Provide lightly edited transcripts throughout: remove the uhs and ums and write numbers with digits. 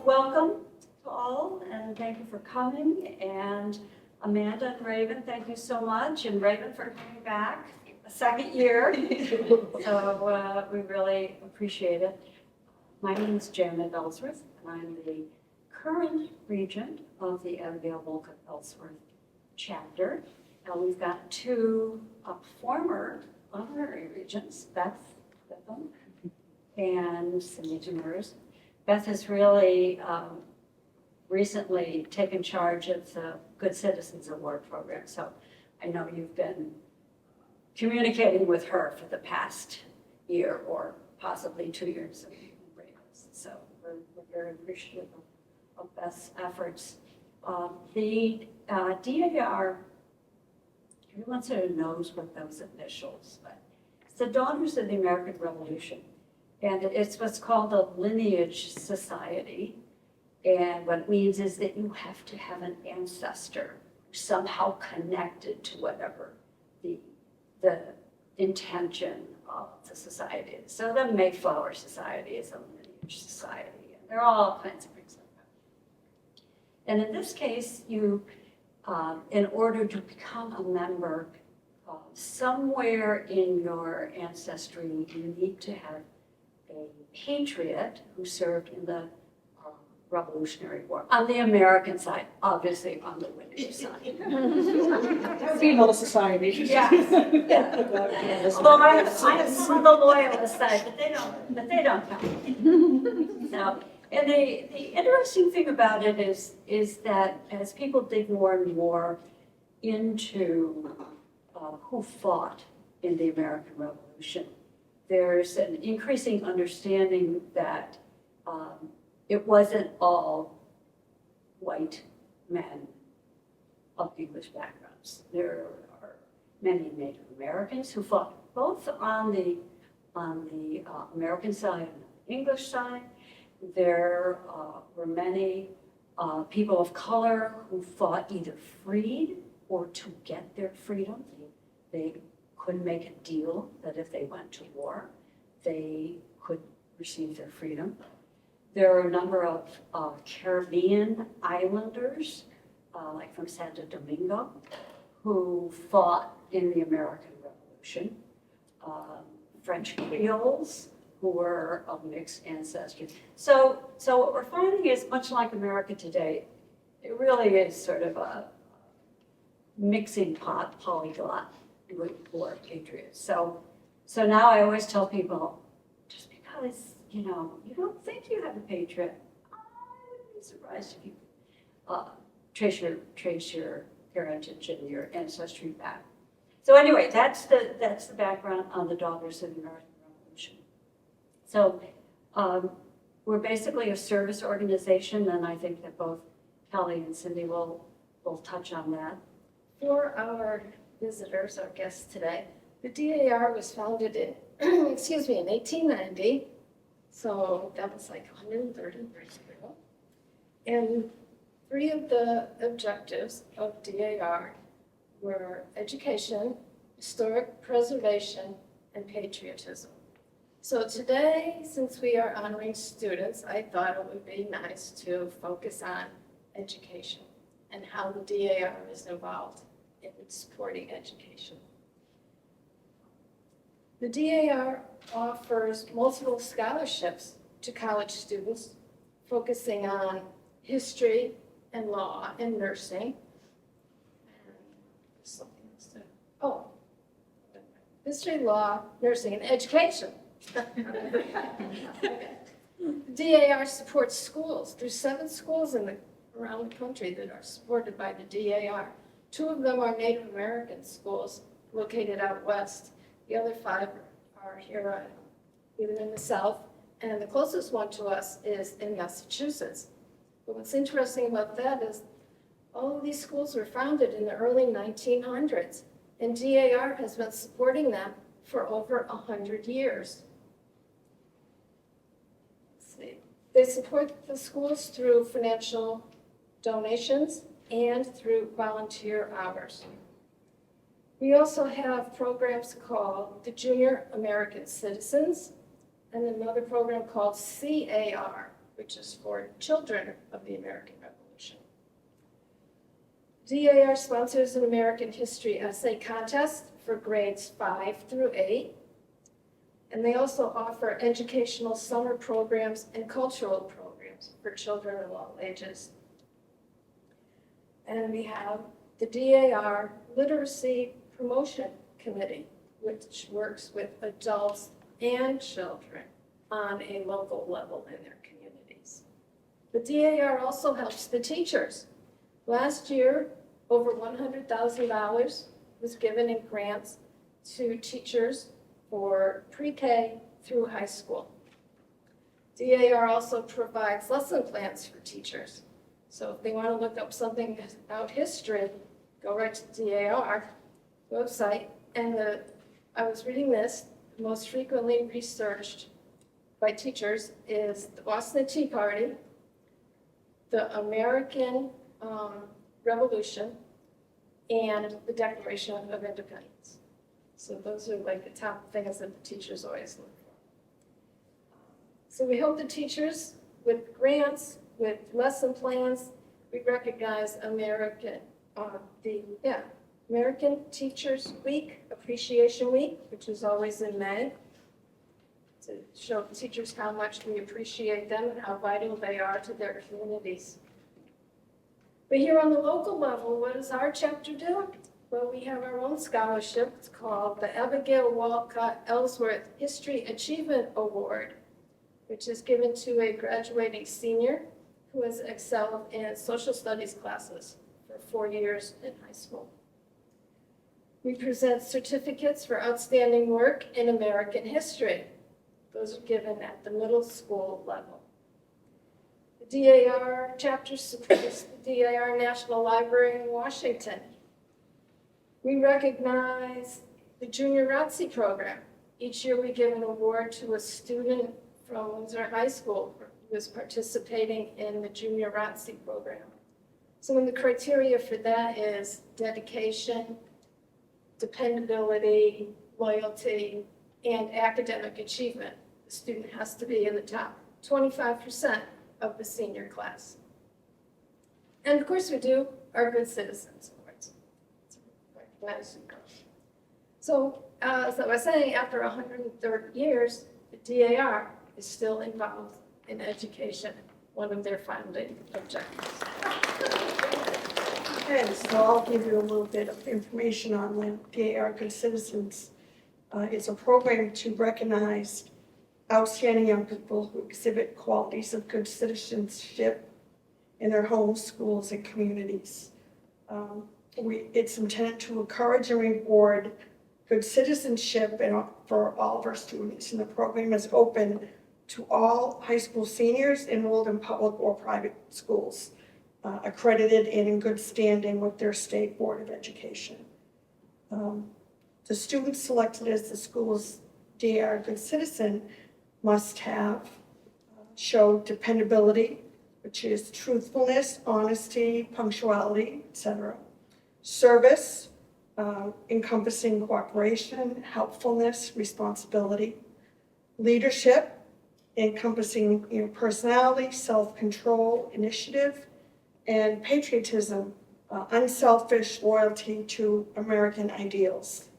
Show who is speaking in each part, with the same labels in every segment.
Speaker 1: welcome to all, and thank you for coming. And Amanda and Ravyn, thank you so much. And Ravyn for coming back a second year. So we really appreciate it. My name is Janet Ellsworth, and I'm the current regent of the Abigail Wolcott Ellsworth chapter. And we've got two former honorary regents, Beth, Witham, and Cindy Demers. Beth has really recently taken charge of the Good Citizens Award program. So I know you've been communicating with her for the past year or possibly 2 years. So we're very appreciative of Beth's efforts. The DAR, everyone sort of knows what those initials, but it's the Daughters of the American Revolution. And it's what's called a lineage society. And what it means is that you have to have an ancestor somehow connected to whatever the intention of the society is. So the Mayflower Society is a lineage society. And there are all kinds of things like that. And in this case, you, in order to become a member, somewhere in your ancestry, you need to have a patriot who served in the Revolutionary War on the American side, obviously on the Windsor side.
Speaker 2: Female society.
Speaker 1: Yeah. Although I have some of the loyalist side, but they don't count. So, and the interesting thing about it is that as people dig more and more into who fought in the American Revolution, there's an increasing understanding that it wasn't all white men of English backgrounds. There are many Native Americans who fought both on the American side and the English side. There were many people of color who fought either freed or to get their freedom. They couldn't make a deal that if they went to war, they could receive their freedom. There are a number of Caribbean islanders, like from Santo Domingo, who fought in the American Revolution. French Creoles, who were of mixed ancestry. So what we're finding is, much like America today, it really is sort of a mixing pot, polyglot, for patriots. So now I always tell people, just because you don't think you have a patriot, I would be surprised if you trace your heritage and your ancestry back. So anyway, that's the background on the Daughters of the American Revolution. So we're basically a service organization, and I think that both Kelly and Cindy will touch on that.
Speaker 3: For our visitors, our guests today, the DAR was founded in, in 1890. So that was like 130 years ago. And 3 of the objectives of DAR were education, historic preservation, and patriotism. So today, since we are honoring students, I thought it would be nice to focus on education and how the DAR is involved in supporting education. The DAR offers multiple scholarships to college students, focusing on history and law and nursing. History, law, nursing, and education. DAR supports schools. There's 7 schools around the country that are supported by the DAR. 2 of them are Native American schools located out west. The other 5 are here either in the south, and the closest one to us is in Massachusetts. But what's interesting about that is all of these schools were founded in the early 1900s, and DAR has been supporting them for over 100 years. They support the schools through financial donations and through volunteer hours. We also have programs called the Junior American Citizens and another program called CAR, which is for children of the American Revolution. DAR sponsors an American History Essay Contest for grades 5 through 8. And they also offer educational summer programs and cultural programs for children of all ages. And we have the DAR Literacy Promotion Committee, which works with adults and children on a local level in their communities. The DAR also helps the teachers. Last year, over $100,000 was given in grants to teachers for pre-K through high school. DAR also provides lesson plans for teachers. So if they want to look up something about history, go right to the DAR website. And I was reading this, the most frequently researched by teachers is the Boston Tea Party, the American Revolution, and the Declaration of Independence. So those are like the top things that the teachers always look for. So we help the teachers with grants, with lesson plans. We recognize American Teachers Week, Appreciation Week, which is always in May, to show teachers how much we appreciate them and how vital they are to their communities. But here on the local level, what does our chapter do? Well, we have our own scholarship. It's called the Abigail Wolcott Ellsworth History Achievement Award, which is given to a graduating senior who has excelled in social studies classes for 4 years in high school. We present certificates for outstanding work in American history. Those are given at the middle school level. The DAR chapter supports the DAR National Library in Washington. We recognize the Junior ROTC program. Each year we give an award to a student from Windsor High School who is participating in the Junior ROTC program. So the criteria for that is dedication, dependability, loyalty, and academic achievement. The student has to be in the top 25% of the senior class. And of course we do our Good Citizens Awards. So as I was saying, after 130 years, the DAR is still involved in education, one of their founding objectives.
Speaker 2: Okay, so I'll give you a little bit of information on the DAR Good Citizens. It's a program to recognize outstanding young people who exhibit qualities of good citizenship in their homes, schools, and communities. It's intended to encourage and reward good citizenship for all of our students, and the program is open to all high school seniors enrolled in public or private schools, accredited and in good standing with their state board of education. The students selected as the school's DAR Good Citizen must have show dependability, which is truthfulness, honesty, punctuality, etc. Service, encompassing cooperation, helpfulness, responsibility. Leadership, encompassing personality, self-control, initiative. And patriotism, unselfish loyalty to American ideals.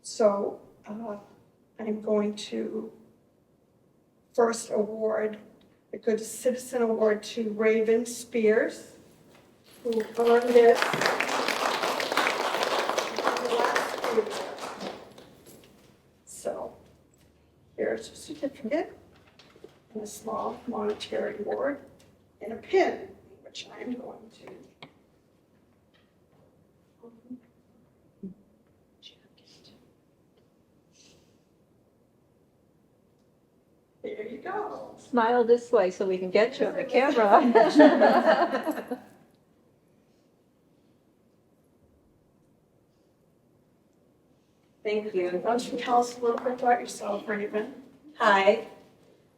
Speaker 2: So I'm going to first award the Good Citizen Award to Ravyn Spears, who earned this last year. So here's a certificate and a small monetary award and a pin, which I'm going to there you go.
Speaker 4: Smile this way so we can get you on the camera.
Speaker 5: Thank you.
Speaker 2: Why don't you tell us a little bit about yourself, Ravyn?
Speaker 5: Hi,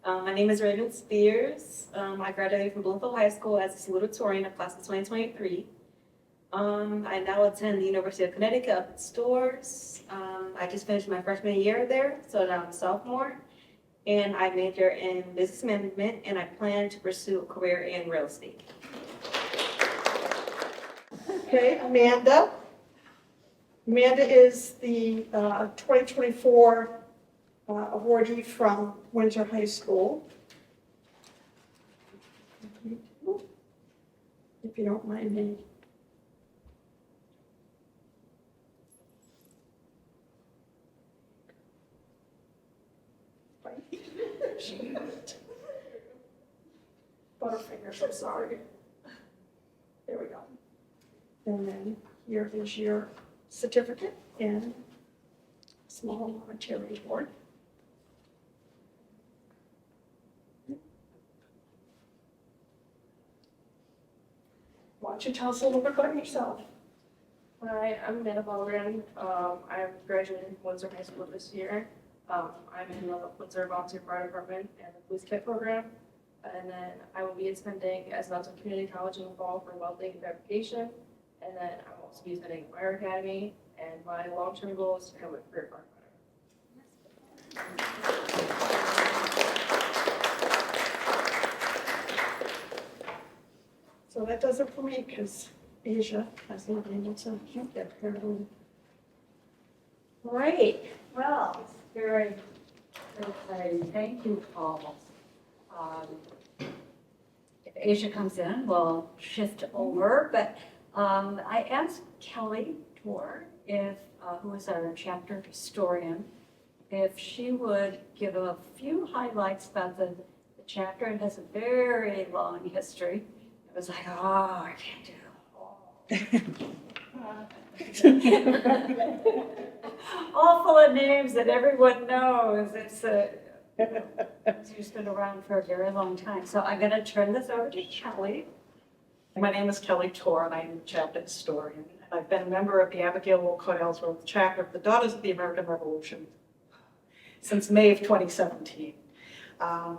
Speaker 5: my name is Ravyn Spears. I graduated from Bloomfield High School as a salutatorian of class of 2023. I now attend the University of Connecticut up at Stores. I just finished my freshman year there, so now I'm a sophomore. and I major in business management, and I plan to pursue a career in real estate.
Speaker 2: Okay, Amanda. Amanda is the 2024 awardee from Windsor High School. If you don't mind me. Butterfingers, I'm sorry. There we go. And then here is your certificate and small monetary award. Why don't you tell us a little bit about yourself?
Speaker 6: Hi, I'm Beth Hallgren. I'm graduating from Windsor High School this year. I'm in the Windsor Volunteer Fire Department and the Police Kit program. And then I will be attending as Nelson Community College in the fall for welding and fabrication. And then I will also be attending Fire Academy. And my long-term goal is to become a career firefighter.
Speaker 2: So that does it for me because Asia has not been able to get her.
Speaker 1: Great, well, it's very exciting. Thank you, Paul. If Asia comes in, we'll shift over, but I asked Kelly Tor, who is our chapter historian, if she would give a few highlights about the chapter. It has a very long history. It was like, oh, I can't do it all. All full of names that everyone knows. It's just been around for a very long time. So I'm going to turn this over to Kelly.
Speaker 7: My name is Kelly Tor, and I'm the chapter historian. I've been a member of the Abigail Wolcott Ellsworth chapter of the Daughters of the American Revolution since May of 2017.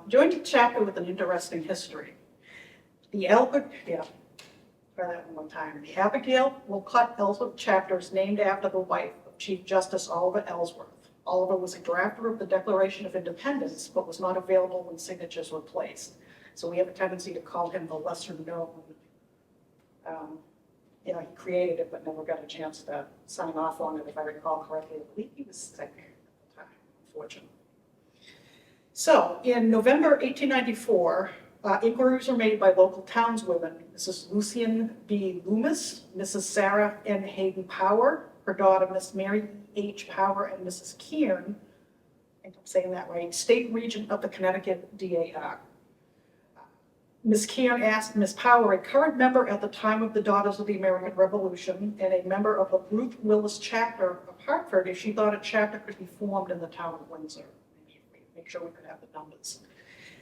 Speaker 7: Joined the chapter with an interesting history. The Abigail Wolcott Ellsworth chapter is named after the wife of Chief Justice Oliver Ellsworth. Oliver was a drafter of the Declaration of Independence, but was not available when signatures were placed. So we have a tendency to call him the lesser known. He created it, but never got a chance to sign off on it, if I recall correctly. I believe he was sick at the time, unfortunately. So in November 1894, inquiries were made by local townswomen, Mrs. Lucian B. Loomis, Mrs. Sarah N. Hayden Power, her daughter, Miss Mary H. Power, and Mrs. Kearn, I think I'm saying that right, State Regent of the Connecticut DAR. Ms. Kearn asked Ms. Power, a current member at the time of the Daughters of the American Revolution and a member of the Ruth Willis chapter of Hartford, if she thought a chapter could be formed in the town of Windsor. Make sure we could have the numbers.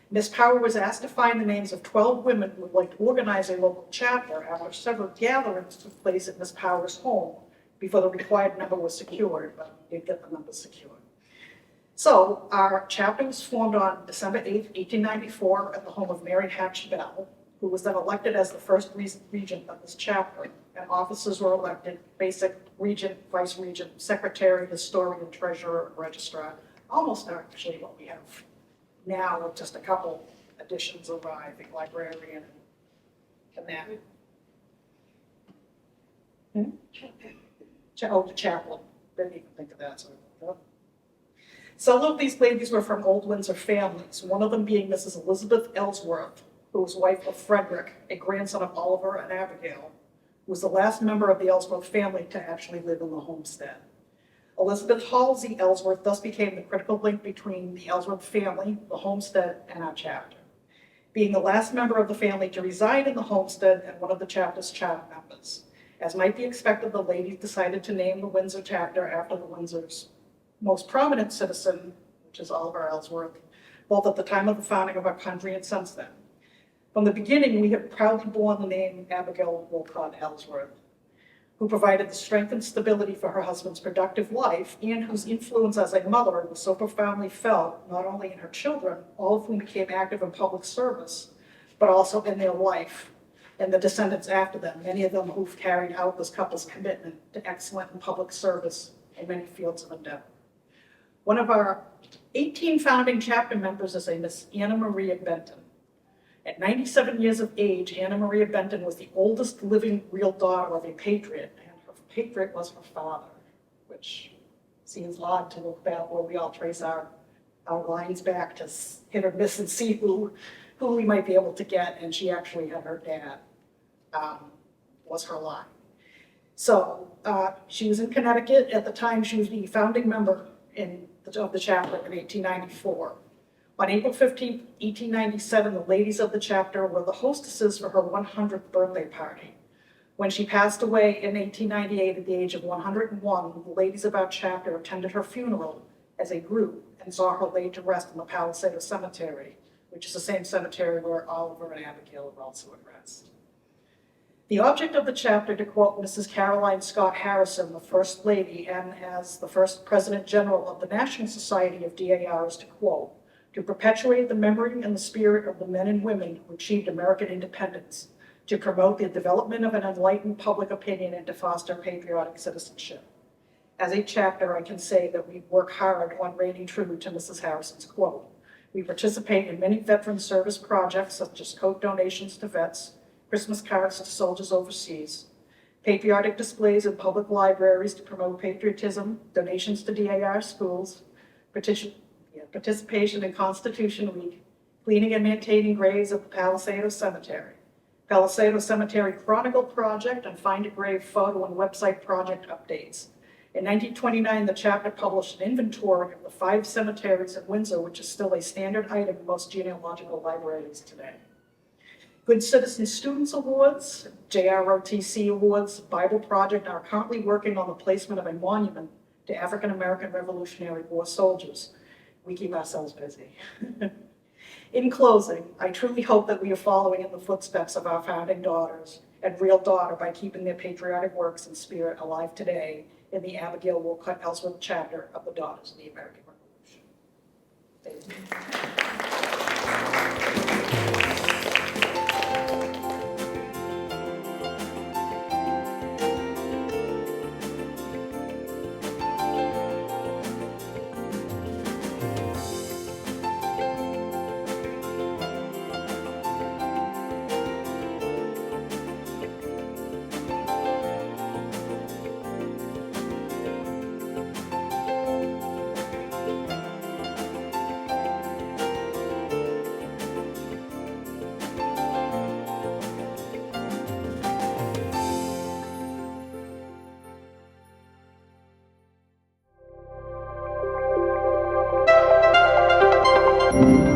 Speaker 7: Ms. Power was asked to find the names of 12 women who would like to organize a local chapter after several gatherings took place at Ms. Power's home before the required number was secured, but we did get the number secured. So our chapter was formed on December 8th, 1894 at the home of Mary Hatch Bell, who was then elected as the first regent of this chapter, and officers were elected: basic, regent, vice regent, secretary, historian, treasurer, registrar, almost actually what we have now with just a couple additions of, I think, librarian and that. The chaplain. Didn't even think of that. Some of these ladies were from Old Windsor families, one of them being Mrs. Elizabeth Ellsworth, who was wife of Frederick, a grandson of Oliver and Abigail, who was the last member of the Ellsworth family to actually live in the homestead. Elizabeth Halsey Ellsworth thus became the critical link between the Ellsworth family, the homestead, and our chapter. Being the last member of the family to reside in the homestead and one of the chapter's charter members. As might be expected, the ladies decided to name the Windsor chapter after the Windsor's most prominent citizen, which is Oliver Ellsworth, both at the time of the founding of our country and since then. From the beginning, we have proudly borne the name Abigail Wolcott Ellsworth, who provided the strength and stability for her husband's productive life, and whose influence as a mother was so profoundly felt, not only in her children, all of whom became active in public service, but also in their life and the descendants after them, many of them who've carried out this couple's commitment to excellent and public service in many fields of endeavor. One of our 18 founding chapter members is a Miss Anna Maria Benton. At 97 years of age, Anna Maria Benton was the oldest living real daughter of a patriot, and her patriot was her father, which seems odd to look back where we all trace our lines back to hit or miss and see who we might be able to get, and she actually had her dad was her line. So she was in Connecticut. At the time, she was the founding member of the chapter in 1894. On April 15, 1897, the ladies of the chapter were the hostesses for her 100th birthday party. When she passed away in 1898 at the age of 101, the ladies of our chapter attended her funeral as a group and saw her laid to rest in the Palisade Cemetery, which is the same cemetery where Oliver and Abigail are also at rest. The object of the chapter, to quote Mrs. Caroline Scott Harrison, the First Lady, and as the first President General of the National Society of DAR, is to quote, to perpetuate the memory and the spirit of the men and women who achieved American independence, to promote the development of an enlightened public opinion, and to foster patriotic citizenship. As a chapter, I can say that we work hard on remaining true to Mrs. Harrison's quote. We participate in many veteran service projects, such as coat donations to vets, Christmas cards to soldiers overseas, patriotic displays in public libraries to promote patriotism, donations to DAR schools, participation in Constitution Week, cleaning and maintaining graves at the Palisade Cemetery, Palisade Cemetery Chronicle Project, and Find a Grave photo and website project updates. In 1929, the chapter published an inventory of the 5 cemeteries in Windsor, which is still a standard item in most genealogical libraries today. Good Citizen Students Awards, JROTC Awards, Bible Project are currently working on the placement of a monument to African American Revolutionary War soldiers. We keep ourselves busy. In closing, I truly hope that we are following in the footsteps of our founding daughters and real daughter by keeping their patriotic works and spirit alive today in the Abigail Wolcott Ellsworth chapter of the Daughters of the American Revolution. Thank you.
Speaker 8: Thank you.